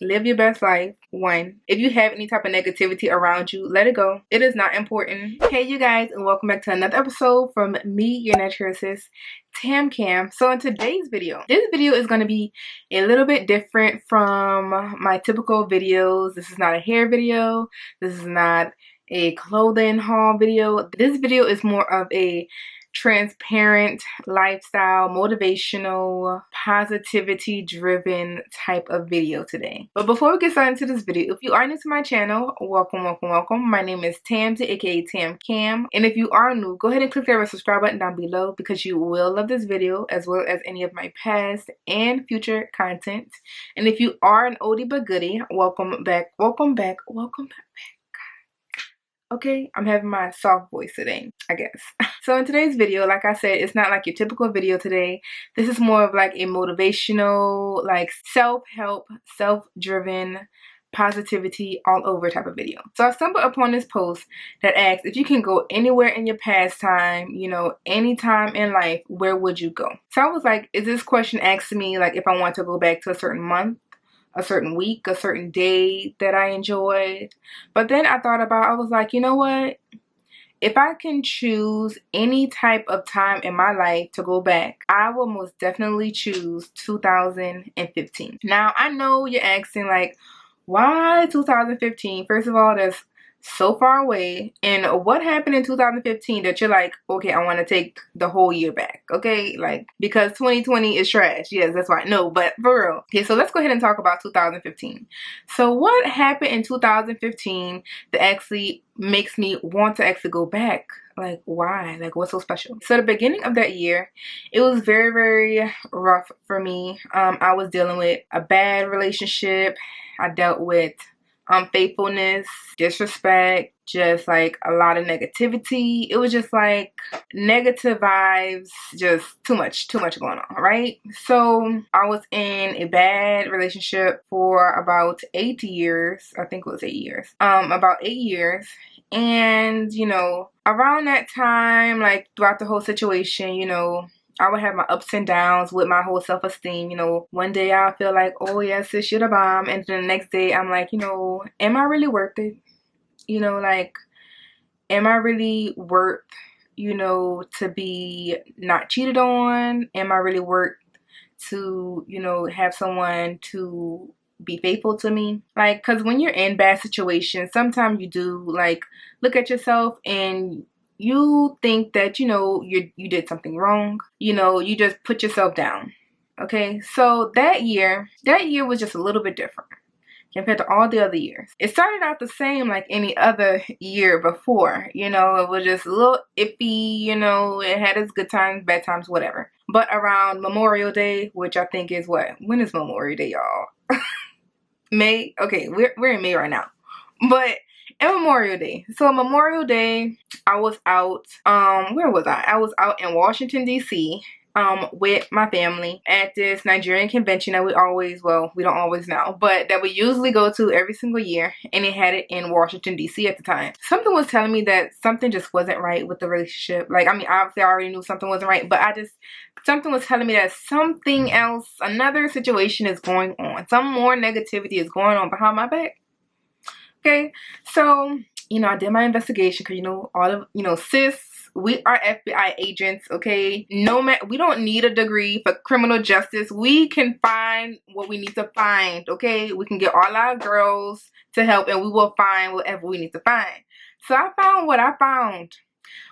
Live your best life. 1. If you have any type of negativity around you, let it go. It is not important. Hey you guys, and welcome back to another episode from me, your natural sis, Tam Kam. So in today's video, this video is going to be a little bit different from my typical videos. This is not a hair video. This is not a clothing haul video. This video is more of a transparent lifestyle, motivational, positivity driven type of video today. But before we get started into this video, if you are new to my channel, welcome. My name is Tamzy, aka Tam Kam, and if you are new, go ahead and click that red subscribe button down below because you will love this video as well as any of my past and future content. And if you are an oldie but goodie, welcome back. Okay, I'm having my soft voice today, I guess. So in today's video, like I said, it's not like your typical video today. This is more of like a motivational, like self-help, self-driven, positivity all over type of video. So I stumbled upon this post that asks, if you can go anywhere in your pastime, you know, anytime in life, where would you go? So I was like, is this question asking me like if I want to go back to a certain month, a certain week, a certain day that I enjoyed? But then I thought about, I was like, you know what? If I can choose any type of time in my life to go back, I will most definitely choose 2015. Now, I know you're asking like, why 2015? First of all, that's so far away. And what happened in 2015 that you're like, okay, I want to take the whole year back? Okay, like, because 2020 is trash. Yes, that's right. No, but for real. Okay, so let's go ahead and talk about 2015. So what happened in 2015 that actually makes me want to actually go back? Like, why? Like, what's so special? So the beginning of that year, it was very, very rough for me. I was dealing with a bad relationship. I dealt with unfaithfulness, disrespect, just like a lot of negativity. It was just like negative vibes, just too much going on, right? So I was in a bad relationship for about 8 years. I think it was 8 years. About 8 years. And, you know, around that time, like throughout the whole situation, you know, I would have my ups and downs with my whole self-esteem. You know, one day I feel like, oh yes, this should have bomb, and then the next day I'm like, you know, am I really worth it? You know, like, am I really worth, you know, to be not cheated on? Am I really worth to, you know, have someone to be faithful to me? Like, because when you're in bad situations, sometimes you do like look at yourself and you think that, you know, you did something wrong. You know, you just put yourself down. Okay, so that year was just a little bit different compared to all the other years. It started out the same like any other year before. You know, it was just a little iffy. You know, it had its good times, bad times, whatever. But around Memorial Day, which I think is what? When is Memorial Day, y'all? May? Okay, we're in May right now. But and Memorial Day. So Memorial Day, I was out, where was I? I was out in Washington, D.C., with my family at this Nigerian convention that we always, well, we don't always now, but that we usually go to every single year, and it had it in Washington, D.C. at the time. Something was telling me that something just wasn't right with the relationship. Like, I mean, obviously I already knew something wasn't right, but something was telling me that something else, another situation is going on. Some more negativity is going on behind my back. Okay, so, you know, I did my investigation because, you know, all of, you know, sis, we are FBI agents, okay? No matter, we don't need a degree for criminal justice. We can find what we need to find, okay? We can get all our girls to help and we will find whatever we need to find. So I found what I found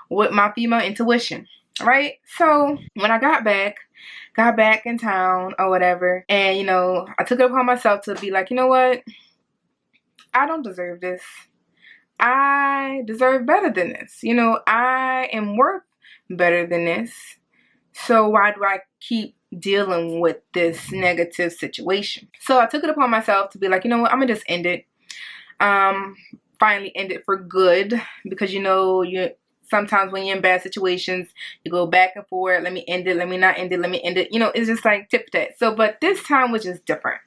with my female intuition, right? So when I got back in town or whatever, and, you know, I took it upon myself to be like, you know what? I don't deserve this. I deserve better than this. You know, I am worth better than this. So why do I keep dealing with this negative situation? So I took it upon myself to be like, you know what, I'm gonna just end it. Finally end it for good, because you know, sometimes when you're in bad situations, you go back and forth. Let me end it. Let me not end it. Let me end it. You know, it's just like tip for tat. So, but this time was just different.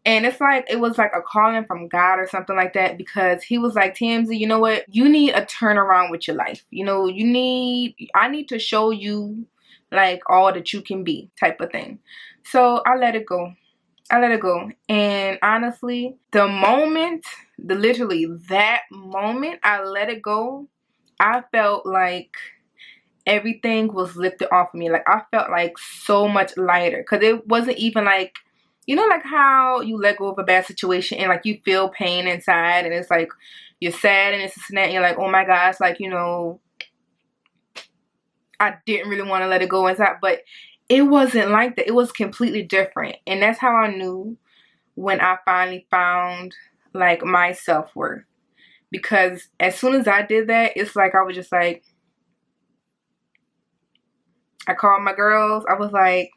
And it's like, it was like a calling from God or something like that, because he was like, Tamzy, you know what? You need a turnaround with your life. You know, I need to show you like all that you can be type of thing. So I let it go. I let it go. And honestly, literally that moment I let it go, I felt like everything was lifted off of me. Like I felt like so much lighter, because it wasn't even like, you know, like how you let go of a bad situation and like you feel pain inside and it's like you're sad and it's this and that and you're like, oh my gosh, like, you know, I didn't really want to let it go inside. But it wasn't like that. It was completely different. And that's how I knew when I finally found like my self-worth. Because as soon as I did that, it's like I was just like, I called my girls. I was like,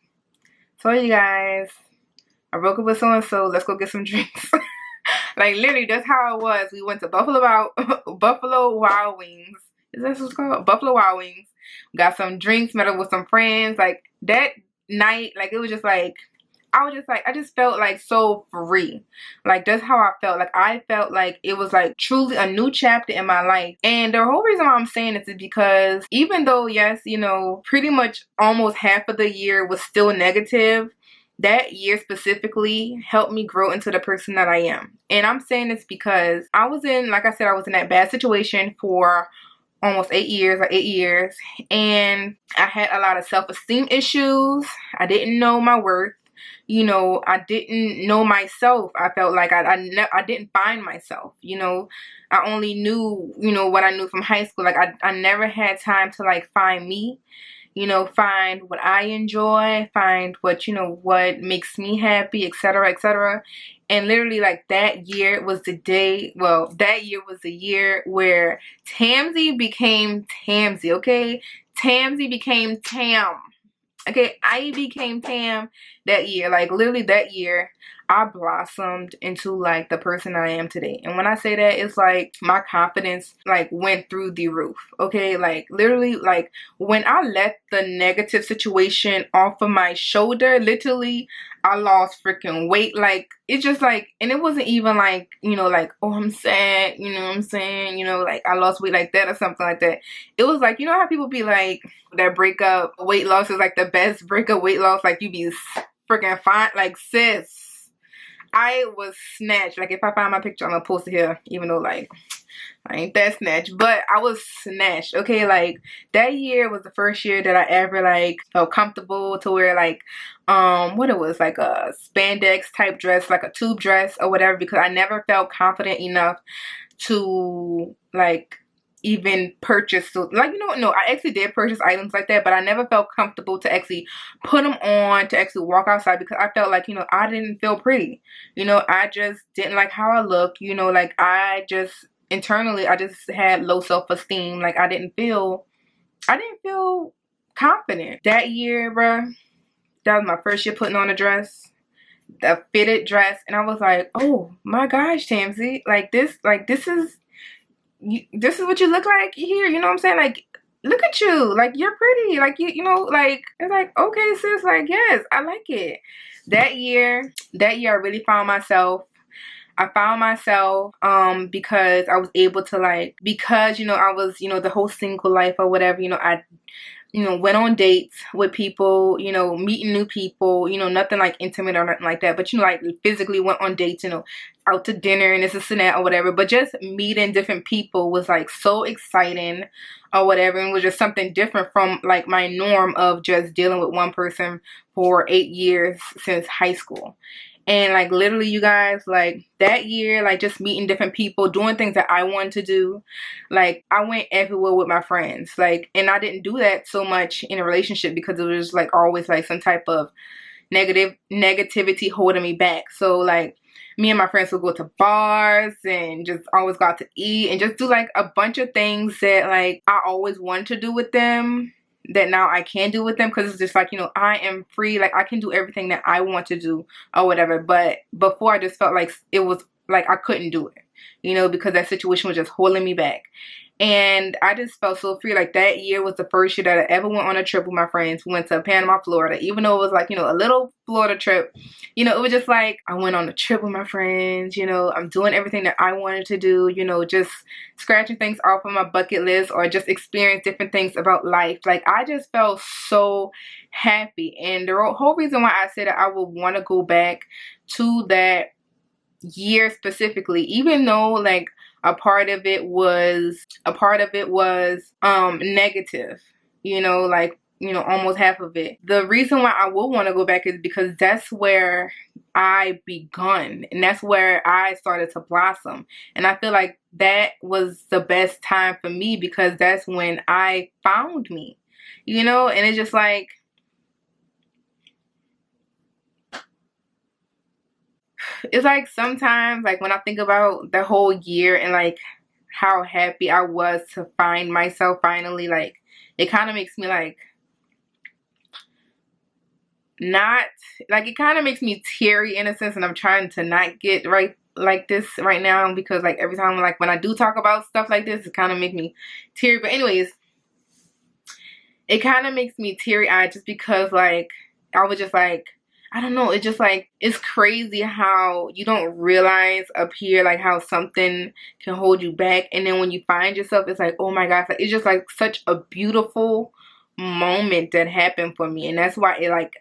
so you guys, I broke up with so-and-so. Let's go get some drinks. Like literally, that's how it was. We went to Buffalo Wild Wings. Is that what it's called? Buffalo Wild Wings. Got some drinks, met up with some friends. Like that night, like it was just like, I just felt like so free. Like that's how I felt. Like I felt like it was like truly a new chapter in my life. And the whole reason why I'm saying this is because even though, yes, you know, pretty much almost half of the year was still negative, that year specifically helped me grow into the person that I am. And I'm saying this because I was in, like I said, I was in that bad situation for almost 8 years, like 8 years. And I had a lot of self-esteem issues. I didn't know my worth. You know, I didn't know myself. I felt like I didn't find myself. You know, I only knew, you know, what I knew from high school. Like I never had time to like find me, you know, find what I enjoy, find what, you know, what makes me happy, etc., etc. And literally like that year was the day, well, that year was the year where Tamsy became Tamsy, okay? Tamsy became Tam. Okay, I became Tam that year. Like literally that year, I blossomed into like the person I am today. And when I say that, it's like my confidence like went through the roof. Okay, like literally, like when I let the negative situation off of my shoulder, literally I lost freaking weight. Like it's just like, and it wasn't even like, you know, like, oh, I'm sad, you know what I'm saying, you know, like I lost weight like that or something like that. It was like, you know how people be like, that breakup weight loss is like the best breakup weight loss, like you be freaking fine. Like sis, I was snatched. Like if I find my picture, I'm gonna post it here, even though like I ain't that snatched, but I was snatched. Okay, like that year was the first year that I ever like felt comfortable to wear like what it was, like a spandex type dress, like a tube dress or whatever, because I never felt confident enough to like even purchase, so like, you know, no, I actually did purchase items like that, but I never felt comfortable to actually put them on, to actually walk outside, because I felt like, you know, I didn't feel pretty, you know, I just didn't like how I look, you know, like I just internally I just had low self-esteem. Like I didn't feel confident that year, bruh. That was my first year putting on a dress, the fitted dress, and I was like, oh my gosh, Tamsy, like this is what you look like here, you know what I'm saying? Like, look at you, like you're pretty, like you know, like it's like, okay sis, like yes, I like it. That year I really found myself. I found myself because I was able to like, because, you know, I was, you know, the whole single life or whatever, you know, I, you know, went on dates with people, you know, meeting new people, you know, nothing like intimate or nothing like that, but, you know, like physically went on dates, you know, out to dinner and this and that or whatever, but just meeting different people was like so exciting or whatever, and was just something different from like my norm of just dealing with one person for 8 years since high school. And like literally, you guys, like that year, like just meeting different people, doing things that I wanted to do. Like I went everywhere with my friends, like, and I didn't do that so much in a relationship because it was like always like some type of negativity holding me back. So like me and my friends would go to bars and just always go out to eat and just do like a bunch of things that like I always wanted to do with them, that now I can do with them, because it's just like, you know, I am free, like I can do everything that I want to do or whatever. But before I just felt like it was like I couldn't do it, you know, because that situation was just holding me back. And I just felt so free. Like that year was the first year that I ever went on a trip with my friends. We went to Panama, Florida. Even though it was like, you know, a little Florida trip, you know, it was just like I went on a trip with my friends, you know, I'm doing everything that I wanted to do, you know, just scratching things off of my bucket list, or just experience different things about life. Like I just felt so happy. And the whole reason why I said that I would want to go back to that year specifically, even though like a part of it was negative, you know, like, you know, almost half of it. The reason why I would want to go back is because that's where I begun, and that's where I started to blossom. And I feel like that was the best time for me because that's when I found me, you know. And it's just like, it's like sometimes, like when I think about the whole year and like how happy I was to find myself finally, like it kind of makes me like not like, it kind of makes me teary in a sense, and I'm trying to not get right like this right now because like every time like when I do talk about stuff like this, it kind of makes me teary. But anyways, it kind of makes me teary-eyed just because like I was just like, I don't know, it's just like, it's crazy how you don't realize up here like how something can hold you back, and then when you find yourself, it's like, oh my gosh, like, it's just like such a beautiful moment that happened for me. And that's why it like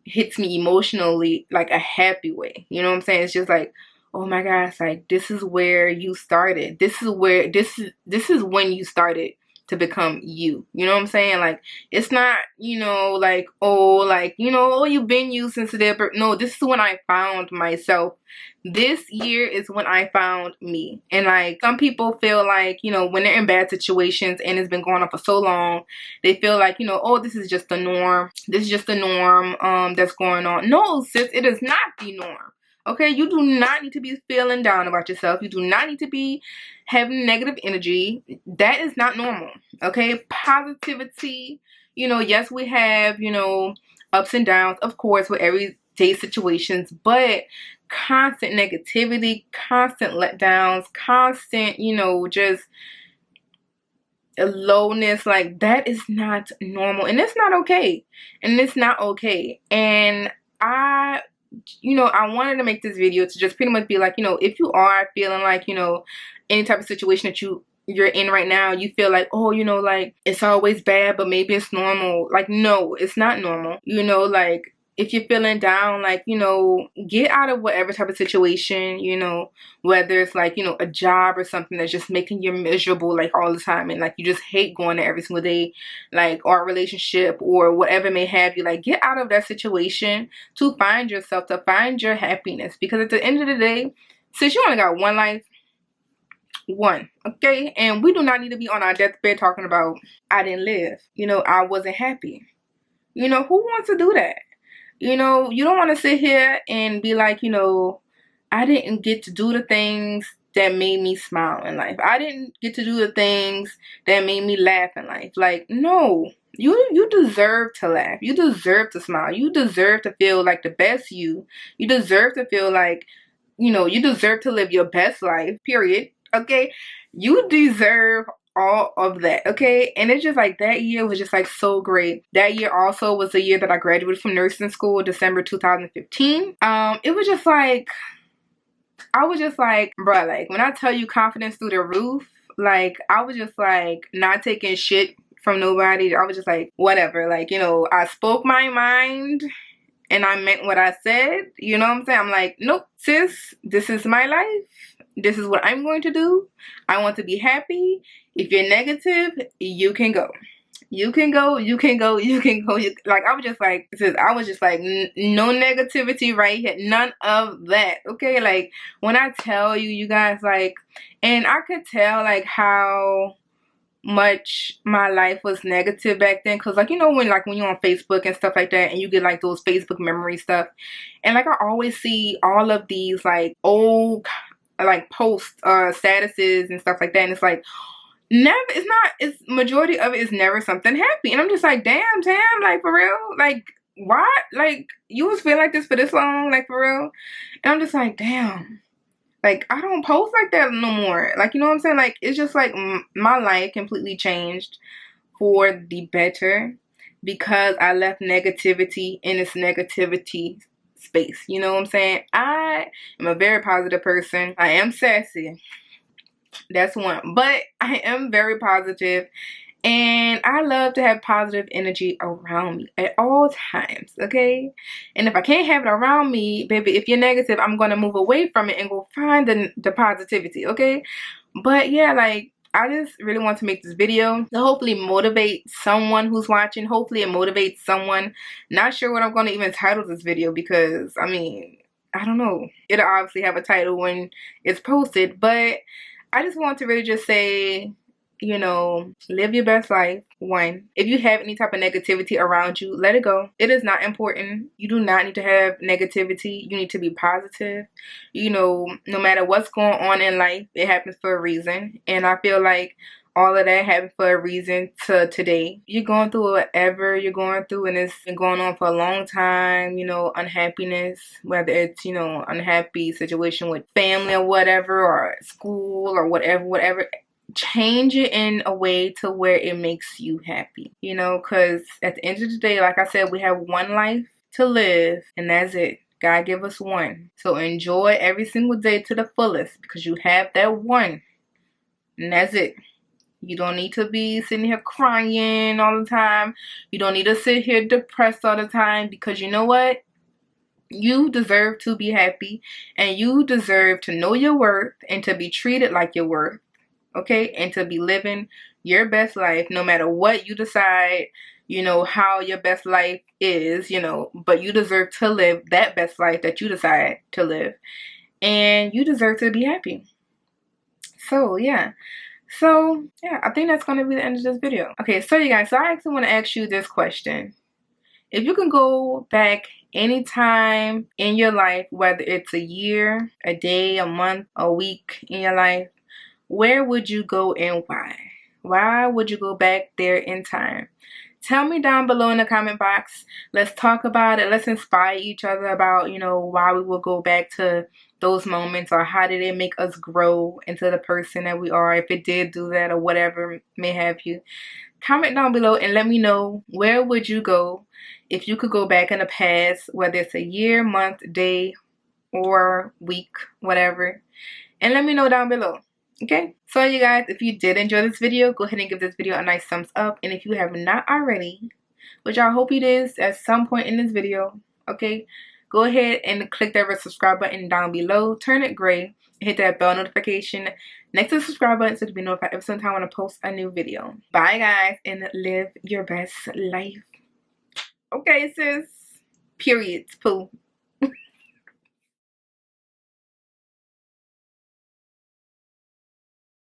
hits me emotionally like a happy way, you know what I'm saying? It's just like, oh my gosh, like this is where you started, this is where this is when you started to become you, you know what I'm saying? Like it's not, you know, like, oh, like, you know, oh, you've been you since there, but no, this is when I found myself. This year is when I found me. And like some people feel like, you know, when they're in bad situations and it's been going on for so long, they feel like, you know, oh, this is just the norm, this is just the norm that's going on. No, sis, it is not the norm. Okay, you do not need to be feeling down about yourself. You do not need to be having negative energy. That is not normal. Okay, positivity, you know, yes, we have, you know, ups and downs, of course, with everyday situations, but constant negativity, constant letdowns, constant, you know, just lowness, like that is not normal, and it's not okay, and it's not okay. And I, you know, I wanted to make this video to just pretty much be like, you know, if you are feeling like, you know, any type of situation that you're in right now, you feel like, oh, you know, like it's always bad, but maybe it's normal. Like, no, it's not normal. You know, like if you're feeling down, like, you know, get out of whatever type of situation, you know, whether it's like, you know, a job or something that's just making you miserable like all the time, and like you just hate going there every single day, like, or a relationship or whatever may have you, like get out of that situation to find yourself, to find your happiness. Because at the end of the day, since you only got one life, one, okay, and we do not need to be on our deathbed talking about, I didn't live, you know, I wasn't happy. You know, who wants to do that? You know, you don't want to sit here and be like, you know, I didn't get to do the things that made me smile in life. I didn't get to do the things that made me laugh in life. Like, no, you deserve to laugh. You deserve to smile. You deserve to feel like the best you. You deserve to feel like, you know, you deserve to live your best life, period. Okay? You deserve all of that, okay? And it's just like that year was just like so great. That year also was the year that I graduated from nursing school, December 2015. It was just like, I was just like, bruh, like when I tell you confidence through the roof, like I was just like not taking shit from nobody. I was just like, whatever, like, you know, I spoke my mind and I meant what I said, you know what I'm saying? I'm like, nope, sis, this is my life. This is what I'm going to do. I want to be happy. If you're negative, you can go. You can go, you can go, you can go. Like, I was just like, I was just like, no negativity right here. None of that, okay? Like, when I tell you, you guys, like, and I could tell, like, how much my life was negative back then, because like, you know, when you're on Facebook and stuff like that, and you get like those Facebook memory stuff, and like I always see all of these like old like posts statuses and stuff like that, and it's like it's majority of it is never something happy, and I'm just like, damn, Tam, like for real, like why, like you was feeling like this for this long, like for real? And I'm just like, damn, like I don't post like that no more, like, you know what I'm saying? Like it's just like my life completely changed for the better because I left negativity in its negativity space, you know what I'm saying? I am a very positive person. I am sassy, that's one, but I am very positive, And I love to have positive energy around me at all times, okay? And if I can't have it around me, baby, if you're negative, I'm going to move away from it and go find the positivity, okay? But yeah, like, I just really want to make this video to hopefully motivate someone who's watching. Hopefully it motivates someone. Not sure what I'm going to even title this video because, I mean, I don't know. It'll obviously have a title when it's posted. But I just want to really just say, you know, live your best life. One, if you have any type of negativity around you, let it go. It is not important. You do not need to have negativity. You need to be positive. You know, no matter what's going on in life, it happens for a reason. And I feel like all of that happened for a reason to today. You're going through whatever you're going through, and it's been going on for a long time, you know, unhappiness, whether it's, you know, unhappy situation with family or whatever, or school or whatever. Change it in a way to where it makes you happy, you know, because at the end of the day, like I said, we have one life to live, and that's it. God give us one. So enjoy every single day to the fullest because you have that one, and that's it. You don't need to be sitting here crying all the time. You don't need to sit here depressed all the time, because you know what? You deserve to be happy, and you deserve to know your worth and to be treated like your worth. Okay, and to be living your best life no matter what you decide, you know, how your best life is, you know, but you deserve to live that best life that you decide to live, and you deserve to be happy. So yeah, I think that's going to be the end of this video. Okay, so you guys, so I actually want to ask you this question. If you can go back anytime in your life, whether it's a year, a day, a month, a week in your life, where would you go and why? Why would you go back there in time? Tell me down below in the comment box. Let's talk about it. Let's inspire each other about, you know, why we will go back to those moments, or how did it make us grow into the person that we are, if it did do that, or whatever may have you. Comment down below and let me know, where would you go if you could go back in the past, whether it's a year, month, day, or week, whatever. And let me know down below. Okay, so you guys, if you did enjoy this video, go ahead and give this video a nice thumbs up. And if you have not already, which I hope it is at some point in this video, okay, go ahead and click that red subscribe button down below, turn it gray, and hit that bell notification next to the subscribe button so to be notified every single time when I post a new video. Bye guys, and live your best life. Okay sis, periods, poo.